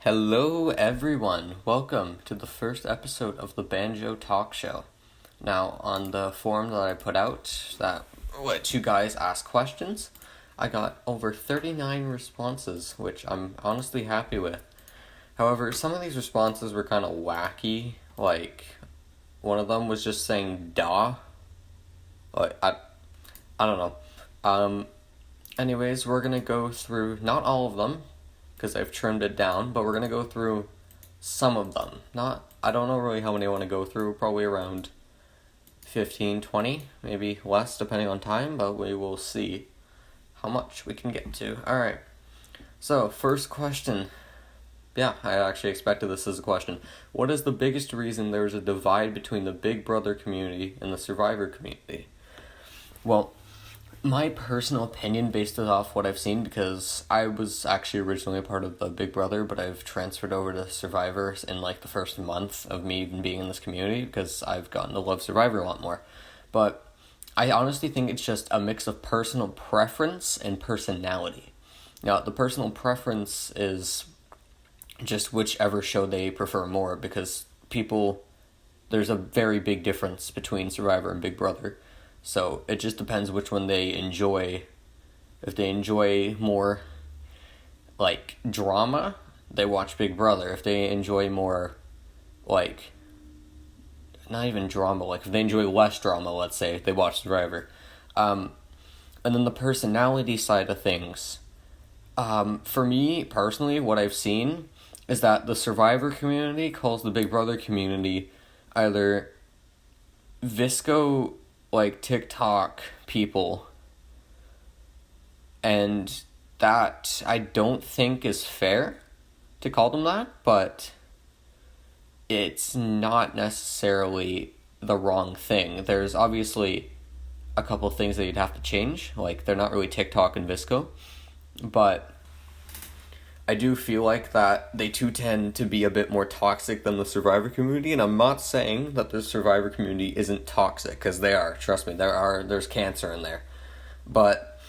Hello, everyone. Welcome to the first episode of the Banjo Talkshow. Now, on the forum that I put out, that let you guys ask questions, I got over 39 responses, which I'm honestly happy with. However, some of these responses were kind of wacky. Like, one of them was just saying "da." Like, I don't know. Anyways, we're gonna go through not all of them, because I've trimmed it down, but we're gonna go through some of them. I don't know really how many I want to go through, probably around 15, 20, maybe less depending on time, but we will see how much we can get to. Alright, so first question. Yeah, I actually expected this as a question. What is the biggest reason there's a divide between the Big Brother community and the Survivor community? Well, my personal opinion based it off what I've seen, because I was actually originally a part of the Big Brother, but I've transferred over to Survivor in like the first month of me even being in this community, because I've gotten to love Survivor a lot more. But I honestly think it's just a mix of personal preference and personality. Now, the personal preference is just whichever show they prefer more, because there's a very big difference between Survivor and Big Brother. So it just depends which one they enjoy. If they enjoy more, like, drama, they watch Big Brother. If they enjoy more, like, not even drama, like, if they enjoy less drama, let's say, they watch Survivor. And then the personality side of things. For me, personally, what I've seen is that the Survivor community calls the Big Brother community either Visco, like, TikTok people, and that I don't think is fair to call them that, but it's not necessarily the wrong thing. There's obviously a couple of things that you'd have to change, like they're not really TikTok and Visco, but I do feel like that they too tend to be a bit more toxic than the Survivor community, and I'm not saying that the Survivor community isn't toxic, because they are. Trust me, there's cancer in there. But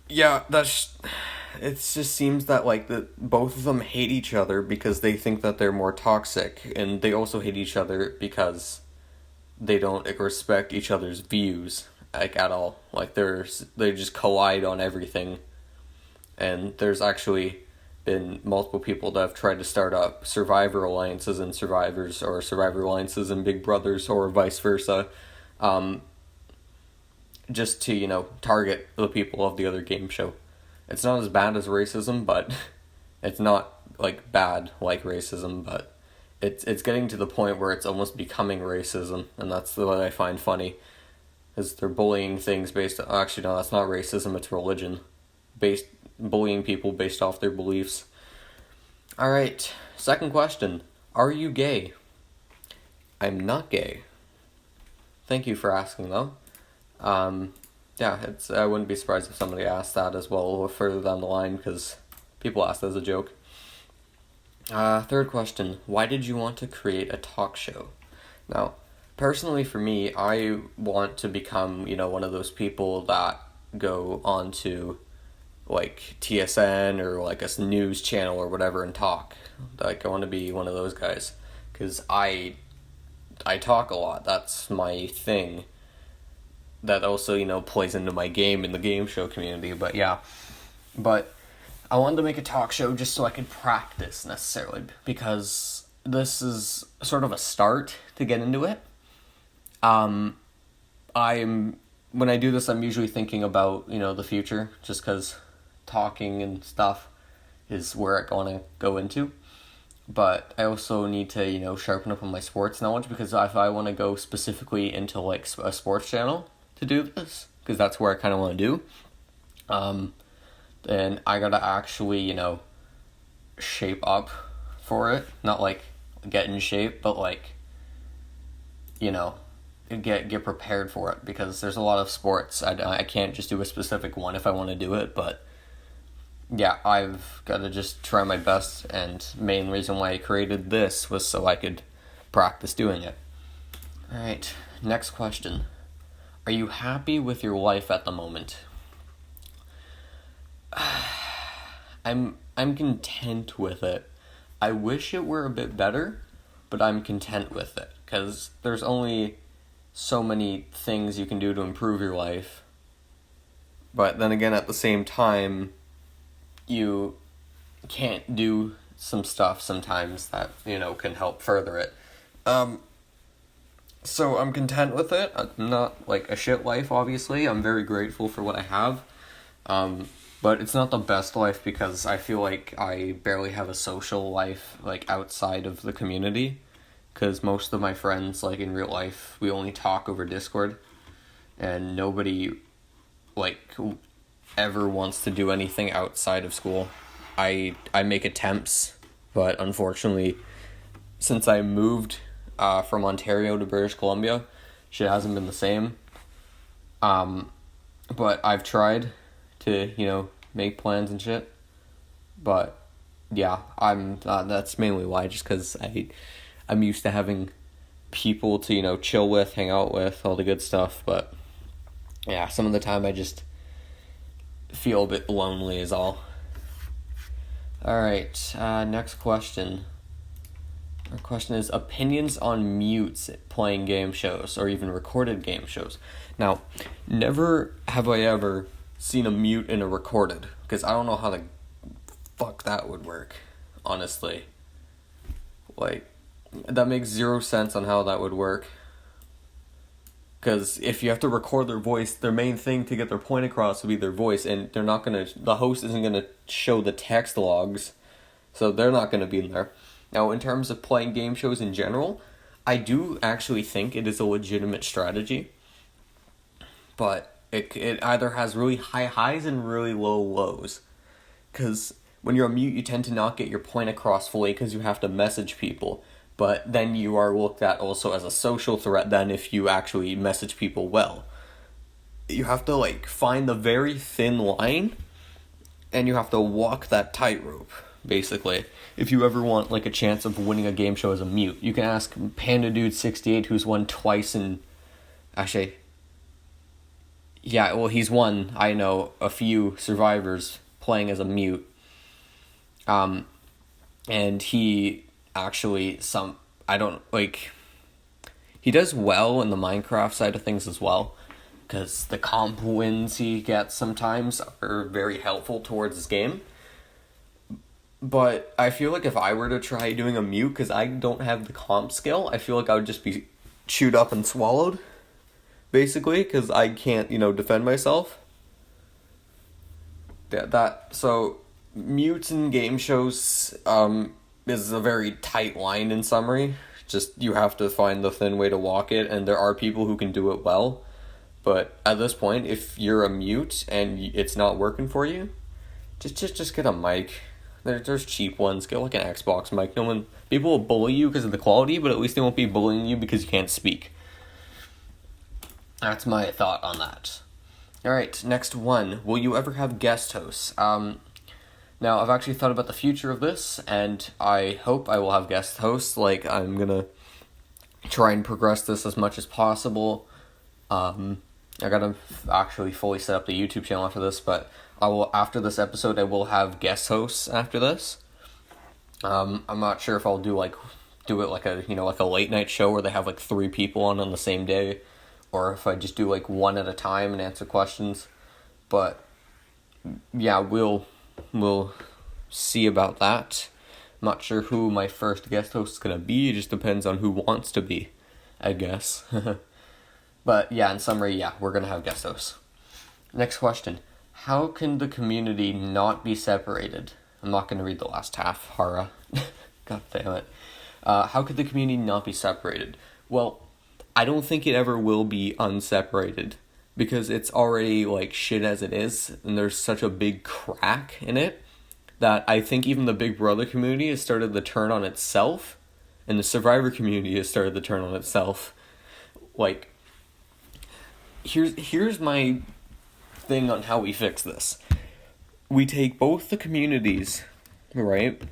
yeah, it just seems that like both of them hate each other because they think that they're more toxic, and they also hate each other because they don't respect each other's views, like, at all. Like, they just collide on everything. And there's actually been multiple people that have tried to start up Survivor alliances and Survivors, or Survivor alliances and Big Brothers, or vice versa, just to, target the people of the other game show. It's not as bad as racism, but it's not, like, bad like racism, but it's getting to the point where it's almost becoming racism, and that's what I find funny, is they're bullying things actually, no, that's not racism, it's religion, bullying people based off their beliefs. Alright, second question. Are you gay? I'm not gay. Thank you for asking, though. I wouldn't be surprised if somebody asked that as well further down the line, because people ask that as a joke. Third question. Why did you want to create a talk show? Now, personally for me, I want to become, one of those people that go on to, like, TSN or like a news channel or whatever and talk. Like, I want to be one of those guys, because I talk a lot. That's my thing. That also, plays into my game in the game show community, but yeah. But I wanted to make a talk show just so I could practice, necessarily, because this is sort of a start to get into it. When I do this, I'm usually thinking about, the future, just because talking and stuff is where I want to go into. But I also need to, sharpen up on my sports knowledge, because if I want to go specifically into, like, a sports channel to do this, because that's where I kind of want to do, then I gotta actually, shape up for it. Not, like, get in shape, but, like, get prepared for it, because there's a lot of sports. I can't just do a specific one if I want to do it, but yeah, I've got to just try my best, and main reason why I created this was so I could practice doing it. Alright, next question. Are you happy with your life at the moment? I'm content with it. I wish it were a bit better, but I'm content with it. Because there's only so many things you can do to improve your life. But then again, at the same time, you can't do some stuff sometimes that, can help further it. So I'm content with it. I'm not like a shit life, obviously. I'm very grateful for what I have. But it's not the best life because I feel like I barely have a social life, like, outside of the community. Because most of my friends, like, in real life, we only talk over Discord. And nobody, like, ever wants to do anything outside of school. I make attempts, but unfortunately, since I moved from Ontario to British Columbia, shit hasn't been the same. But I've tried to, make plans and shit. But yeah, that's mainly why, just because I'm used to having people to, chill with, hang out with, all the good stuff. But yeah, some of the time I just feel a bit lonely is all. Alright, next question. Our question is opinions on mutes playing game shows or even recorded game shows. Now, never have I ever seen a mute in a recorded, because I don't know how the fuck that would work, honestly. Like, that makes zero sense on how that would work. Because if you have to record their voice, their main thing to get their point across would be their voice, and the host isn't gonna show the text logs, so they're not gonna be in there. Now, in terms of playing game shows in general, I do actually think it is a legitimate strategy, but it either has really high highs and really low lows. Because when you're on mute, you tend to not get your point across fully because you have to message people. But then you are looked at also as a social threat then if you actually message people well. You have to, like, find the very thin line, and you have to walk that tightrope, basically. If you ever want, like, a chance of winning a game show as a mute, you can ask Panda Dude 68, who's won twice in... Actually... Yeah, well, he's won, I know, a few Survivors playing as a mute. And he... actually he does well in the Minecraft side of things as well, because the comp wins he gets sometimes are very helpful towards his game. But I feel like if I were to try doing a mute, because I don't have the comp skill, I feel like I would just be chewed up and swallowed, basically, because I can't, defend myself. So mutes in game shows, is a very tight line in summary. Just, you have to find the thin way to walk it, and there are people who can do it well. But at this point, if you're a mute and it's not working for you, just get a mic. There's cheap ones. Get like an Xbox mic. People will bully you because of the quality, but at least they won't be bullying you because you can't speak. That's my thought on that. Alright, next one. Will you ever have guest hosts? Now, I've actually thought about the future of this, and I hope I will have guest hosts. Like, I'm gonna try and progress this as much as possible. I gotta actually fully set up the YouTube channel after this, but after this episode, I will have guest hosts after this. I'm not sure if I'll do it like a late night show where they have like 3 people on the same day, or if I just do like one at a time and answer questions. But yeah, we'll see about that. I'm not sure who my first guest host is going to be. It just depends on who wants to be, I guess. But yeah, in summary, yeah, we're going to have guest hosts. Next question. How can the community not be separated? I'm not going to read the last half, Hara. God damn it. How could the community not be separated? Well, I don't think it ever will be unseparated, because it's already like shit as it is, and there's such a big crack in it that I think even the Big Brother community has started to turn on itself, and the Survivor community has started to turn on itself. Like, here's my thing on how we fix this. We take both the communities, right?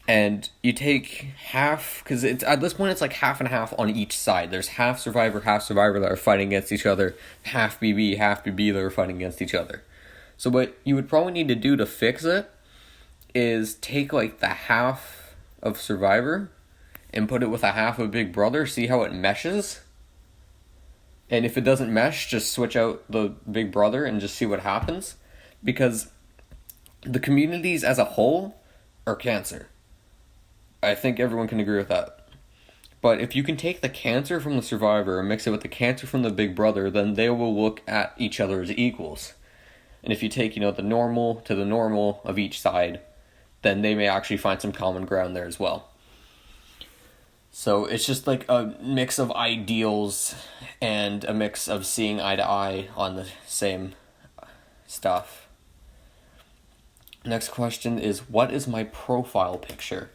And you take half, because it's at this point it's like half and half on each side. There's half Survivor that are fighting against each other, half BB that are fighting against each other. So what you would probably need to do to fix it is take like the half of Survivor and put it with a half of Big Brother, see how it meshes? And if it doesn't mesh, just switch out the Big Brother and just see what happens. Because the communities as a whole are cancer. I think everyone can agree with that. But if you can take the cancer from the Survivor and mix it with the cancer from the Big Brother, then they will look at each other as equals. And if you take, the normal to the normal of each side, then they may actually find some common ground there as well. So it's just like a mix of ideals and a mix of seeing eye to eye on the same stuff. Next question is, what is my profile picture?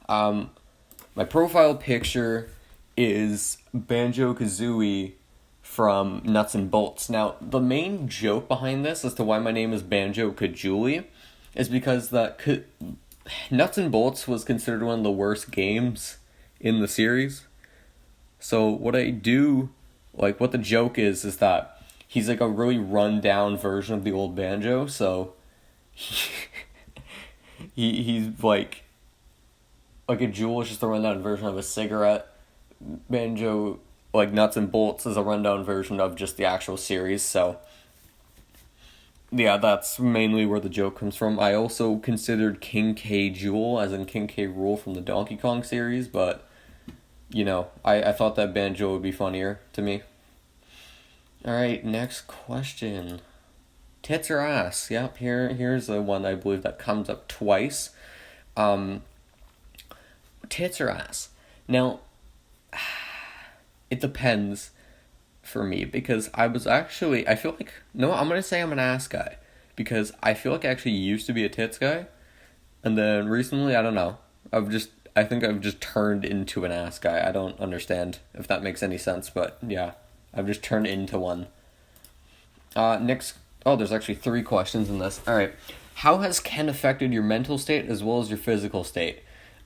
My profile picture is Banjo-Kazooie from Nuts and Bolts. Now, the main joke behind this as to why my name is Banjo-Kazooie is because Nuts and Bolts was considered one of the worst games in the series. So what I do, what the joke is that he's like a really run-down version of the old Banjo, so he's like a Jewel is just a rundown version of a cigarette. Banjo, Nuts and Bolts, is a rundown version of just the actual series, so yeah, that's mainly where the joke comes from. I also considered King K. Jewel, as in King K. Rool from the Donkey Kong series, but, I thought that Banjo would be funnier to me. Alright, next question. Tits or ass? Yep, here's the one I believe that comes up twice. Tits or ass? Now, it depends for me, because I feel like, no, I'm going to say I'm an ass guy, because I feel like I actually used to be a tits guy, and then recently, I don't know, I think I've just turned into an ass guy. I don't understand if that makes any sense, but yeah, I've just turned into one. Next, there's actually 3 questions in this. Alright, how has Ken affected your mental state as well as your physical state?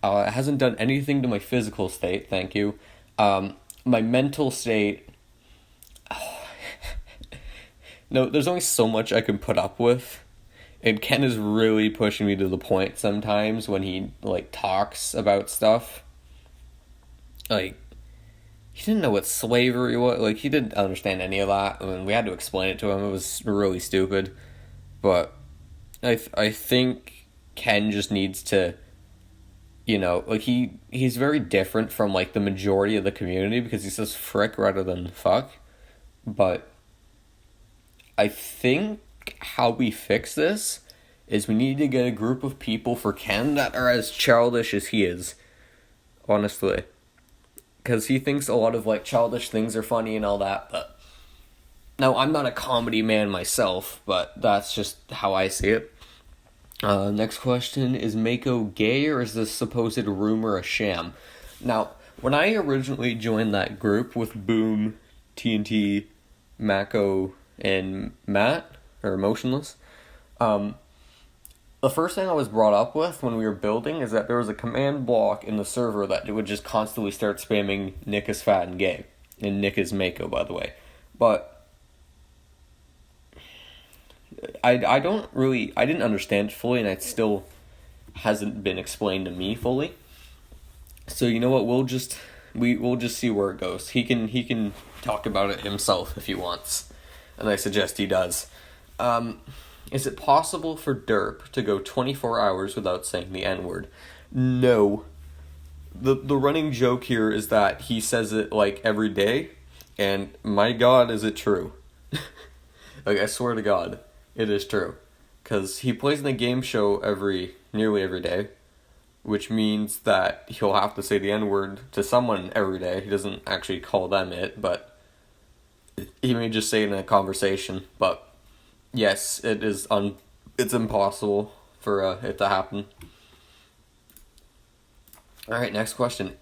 It hasn't done anything to my physical state, thank you. My mental state... No, there's only so much I can put up with. And Ken is really pushing me to the point sometimes when he, talks about stuff. He didn't know what slavery was. He didn't understand any of that. I mean, we had to explain it to him. It was really stupid. But I think Ken just needs to... he's very different from, the majority of the community because he says frick rather than fuck. But I think how we fix this is we need to get a group of people for Ken that are as childish as he is. Honestly. Because he thinks a lot of, childish things are funny and all that, but... Now, I'm not a comedy man myself, but that's just how I see it. Next question, is Mako gay or is this supposed rumor a sham? Now, when I originally joined that group with Boom, TNT, Mako, and Matt, or Emotionless, the first thing I was brought up with when we were building is that there was a command block in the server that it would just constantly start spamming Nick is fat and gay. And Nick is Mako, by the way. But I didn't understand it fully, and it still hasn't been explained to me fully. So you know what, we'll just see where it goes. He can talk about it himself if he wants, and I suggest he does. Is it possible for Derp to go 24 hours without saying the N-word? No. The running joke here is that he says it every day, and my God, is it true? I swear to God. It is true, because he plays in a game show nearly every day, which means that he'll have to say the N-word to someone every day. He doesn't actually call them it, but he may just say it in a conversation. But yes, it's impossible for it to happen. All right, next question.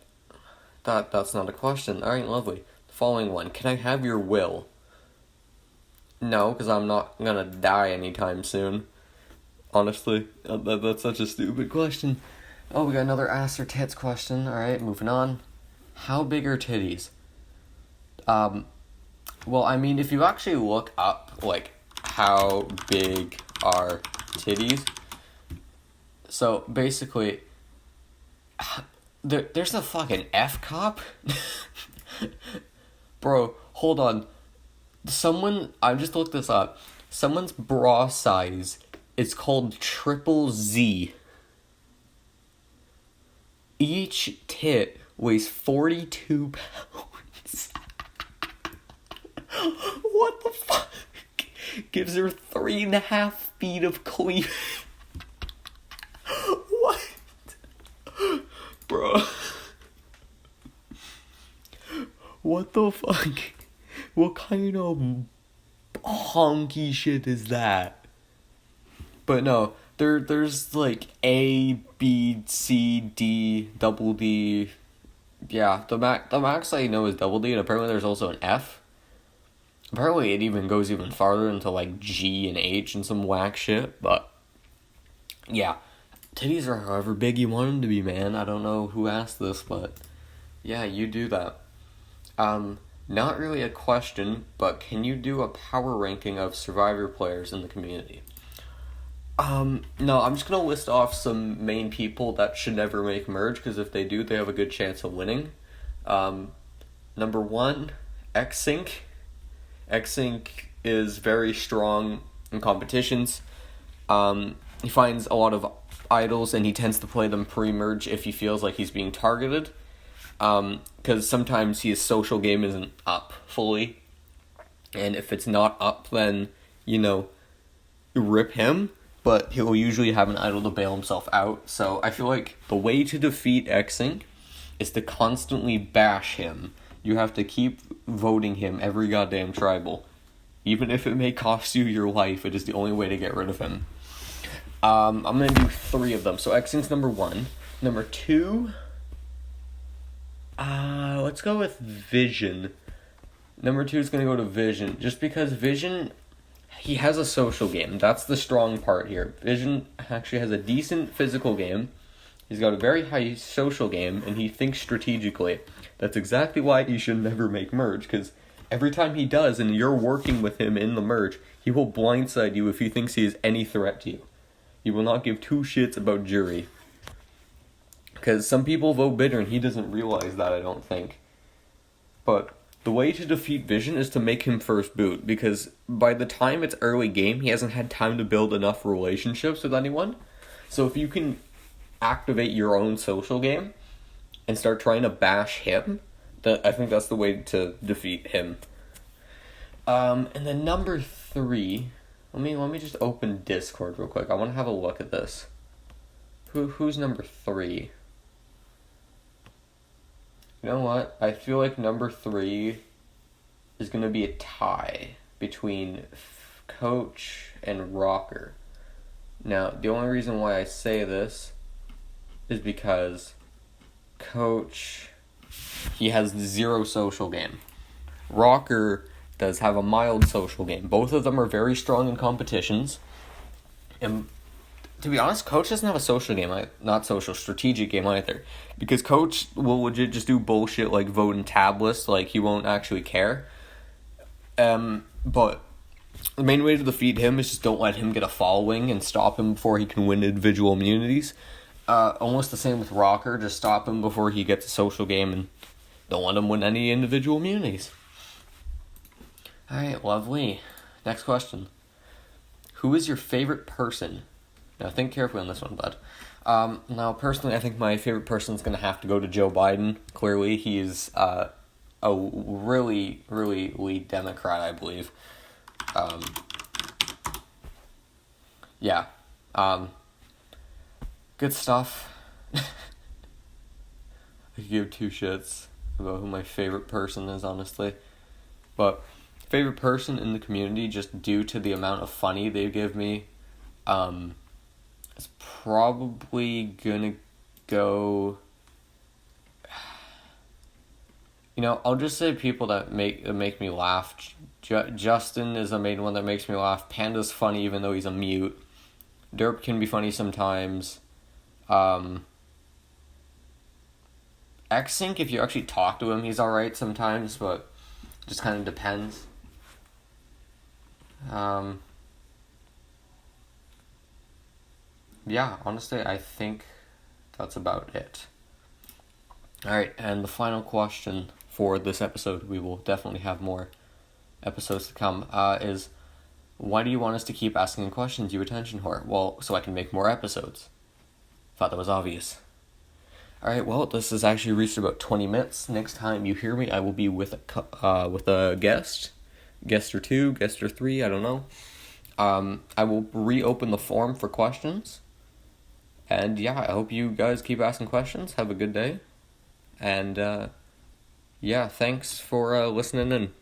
That's not a question. All right, lovely. The following one: can I have your will? No, because I'm not gonna die anytime soon. Honestly, that's such a stupid question. Oh, we got another ass or tits question. Alright, moving on. How big are titties? Well, I mean, if you actually look up, how big are titties, so basically, there's a fucking F cop? Bro, hold on. I just looked this up. Someone's bra size is called triple Z. Each tit weighs 42 pounds. What the fuck? Gives her 3.5 feet of cleavage. What? Bro. What the fuck? What kind of honky shit is that? But no, there's like A, B, C, D, double D. Yeah, the max I know is double D, and apparently there's also an F. Apparently it even goes even farther into like G and H and some whack shit, but yeah. Titties are however big you want them to be, man. I don't know who asked this, but yeah, you do that. Not really a question, but can you do a power ranking of Survivor players in the community? No, I'm just gonna list off some main people that should never make merge, because if they do, they have a good chance of winning. Number 1, Xsync. Xsync is very strong in competitions. He finds a lot of idols, and he tends to play them pre-merge if he feels like he's being targeted. Because sometimes his social game isn't up fully, and if it's not up, then, rip him, but he'll usually have an idol to bail himself out. So I feel like the way to defeat Xsync is to constantly bash him. You have to keep voting him every goddamn tribal. Even if it may cost you your life, it is the only way to get rid of him. I'm going to do 3 of them. So Xsync's number 1. Number 2... let's go with Vision. Number 2 is going to go to Vision, just because Vision, he has a social game. That's the strong part here. Vision actually has a decent physical game. He's got a very high social game, and he thinks strategically. That's exactly why he should never make merge, because every time he does, and you're working with him in the merge, he will blindside you if he thinks he is any threat to you. He will not give 2 shits about jury. Because some people vote bitter, and he doesn't realize that, I don't think. But the way to defeat Vision is to make him first boot, because by the time it's early game, he hasn't had time to build enough relationships with anyone. So if you can activate your own social game and start trying to bash him, I think that's the way to defeat him. And then number 3, let me just open Discord real quick. I want to have a look at this. Who's number 3? You know what? I feel like number 3 is going to be a tie between Coach and Rocker. Now, the only reason why I say this is because Coach, he has 0 social game. Rocker does have a mild social game. Both of them are very strong in competitions. And to be honest, Coach doesn't have a social game, strategic game either. Because Coach will legit just do bullshit like vote in tab list, like he won't actually care. But the main way to defeat him is just don't let him get a following and stop him before he can win individual immunities. Almost the same with Rocker, just stop him before he gets a social game and don't let him win any individual immunities. Alright, lovely. Next question. Who is your favorite person? Now, think carefully on this one, bud. Now, personally, I think my favorite person is going to have to go to Joe Biden. Clearly, he's a really, really lead Democrat, I believe. Yeah. Good stuff. I could give 2 shits about who my favorite person is, honestly. But favorite person in the community, just due to the amount of funny they give me, is probably gonna go... I'll just say people that make me laugh. Justin is the main one that makes me laugh. Panda's funny even though he's a mute. Derp can be funny sometimes. Xsync, if you actually talk to him, he's alright sometimes, but just kind of depends. Yeah, honestly, I think that's about it. Alright, and the final question for this episode, we will definitely have more episodes to come, is why do you want us to keep asking questions, you attention whore? Well, so I can make more episodes. Thought that was obvious. Alright, well, this has actually reached about 20 minutes. Next time you hear me, I will be with a guest or two, guest or three, I don't know. I will reopen the forum for questions. And yeah, I hope you guys keep asking questions. Have a good day. And yeah, thanks for listening in.